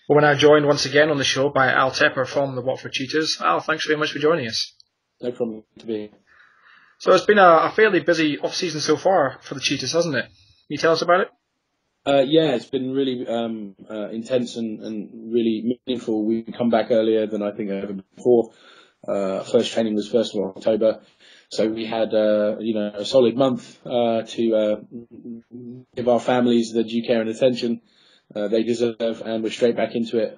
Well, we're now joined once again on the show by Al Tepper from the Watford Cheetahs. Al, thanks very much for joining us. No problem to be here. So it's been a fairly busy off-season so far for the Cheetahs, hasn't it? Can you tell us about it? Yeah, it's been really intense and really meaningful. We come back earlier than I think ever before. First training was 1st of October. So we had, a solid month to give our families the due care and attention they deserve, and we're straight back into it.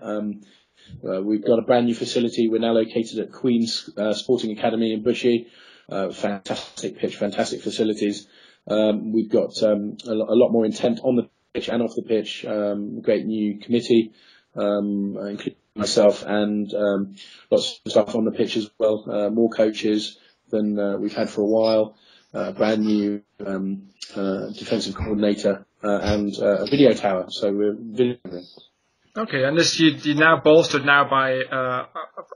We've got a brand new facility. We're now located at Queen's Sporting Academy in Bushy. Fantastic pitch, fantastic facilities. We've got a lot more intent on the pitch and off the pitch. Great new committee, including myself, and lots of stuff on the pitch as well. More coaches than we've had for a while. Brand new defensive coordinator and a video tower. So we're videoing. Okay, and this you're now bolstered now by a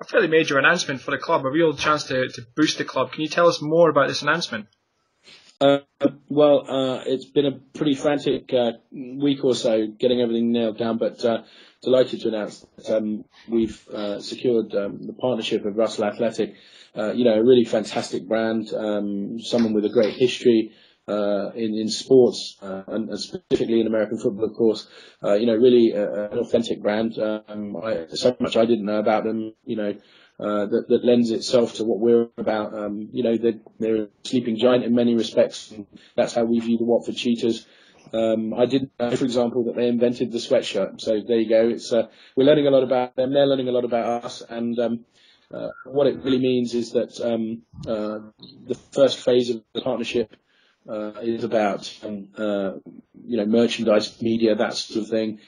fairly major announcement for the club, a real chance to boost the club. Can you tell us more about this announcement? It's been a pretty frantic week or so getting everything nailed down, but delighted to announce that we've secured the partnership of Russell Athletic. A really fantastic brand, someone with a great history in sports and specifically in American football, of course. Really an authentic brand. So much I didn't know about them. That lends itself to what we're about. They're a sleeping giant in many respects, and that's how we view the Watford Cheetahs. I didn't know, for example, that they invented the sweatshirt. So there you go. It's we're learning a lot about them. They're learning a lot about us, and what it really means is that the first phase of the partnership is about merchandise, media, that sort of thing.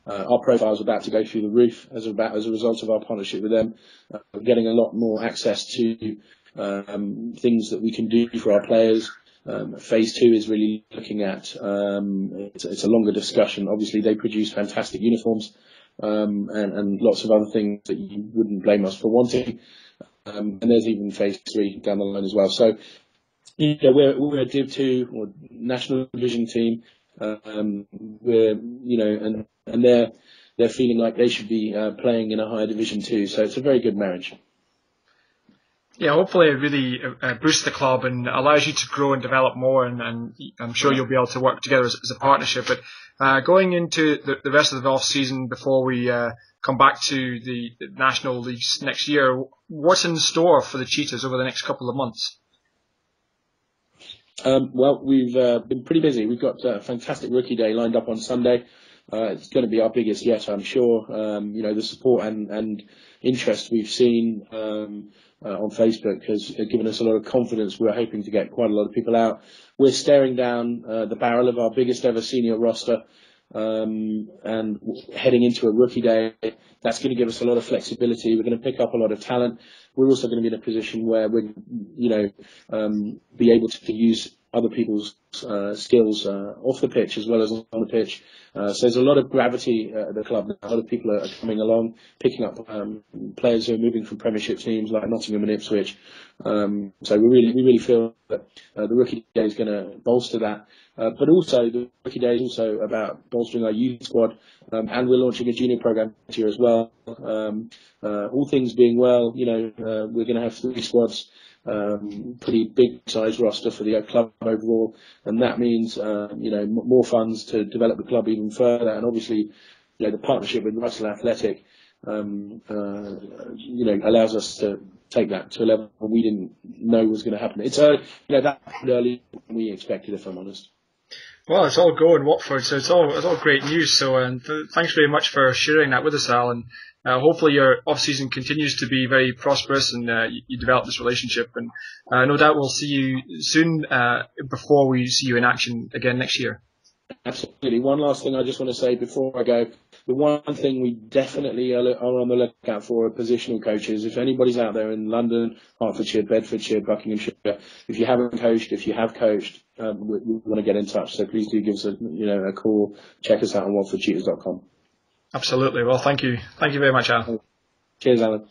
Our profile is about to go through the roof as a result of our partnership with them. We're getting a lot more access to things that we can do for our players. Phase 2 is really looking at, it's a longer discussion. Obviously, they produce fantastic uniforms and lots of other things that you wouldn't blame us for wanting. And there's even phase 3 down the line as well. So, we're a Div 2 or national division team. And they're feeling like they should be playing in a higher division too. So it's a very good marriage. Yeah, hopefully it really boosts the club and allows you to grow and develop more, and I'm sure you'll be able to work together as a partnership. But going into the rest of the off-season before we come back to the National Leagues next year, what's in store for the Cheetahs over the next couple of months? We've been pretty busy. We've got a fantastic rookie day lined up on Sunday. It's going to be our biggest yet, I'm sure. The support and interest we've seen on Facebook has given us a lot of confidence. We're hoping to get quite a lot of people out. We're staring down the barrel of our biggest ever senior roster, and heading into a rookie day. That's going to give us a lot of flexibility. We're going to pick up a lot of talent. We're also going to be in a position where we're, be able to use other people's skills off the pitch as well as on the pitch. So there's a lot of gravity at the club. A lot of people are coming along, picking up players who are moving from Premiership teams like Nottingham and Ipswich. So we really feel that the rookie day is going to bolster that. But also the rookie day is also about bolstering our youth squad, and we're launching a junior program this year as well. All things being well, we're going to have 3 squads. Pretty big size roster for the club overall, and that means more funds to develop the club even further. And obviously, the partnership with Russell Athletic allows us to take that to a level we didn't know was going to happen. It's that early than we expected, if I'm honest. Well, it's all go in Watford, so it's all great news. So, thanks very much for sharing that with us, Al. And hopefully your off-season continues to be very prosperous, and you develop this relationship. And no doubt we'll see you soon before we see you in action again next year. Absolutely. One last thing I just want to say before I go. The one thing we definitely are on the lookout for are positional coaches. If anybody's out there in London, Hertfordshire, Bedfordshire, Buckinghamshire, if you haven't coached, if you have coached, we want to get in touch. So please do give us a call. Check us out on watfordcheetahs.com. Absolutely. Well, thank you. Thank you very much, Al. Cheers, Alan.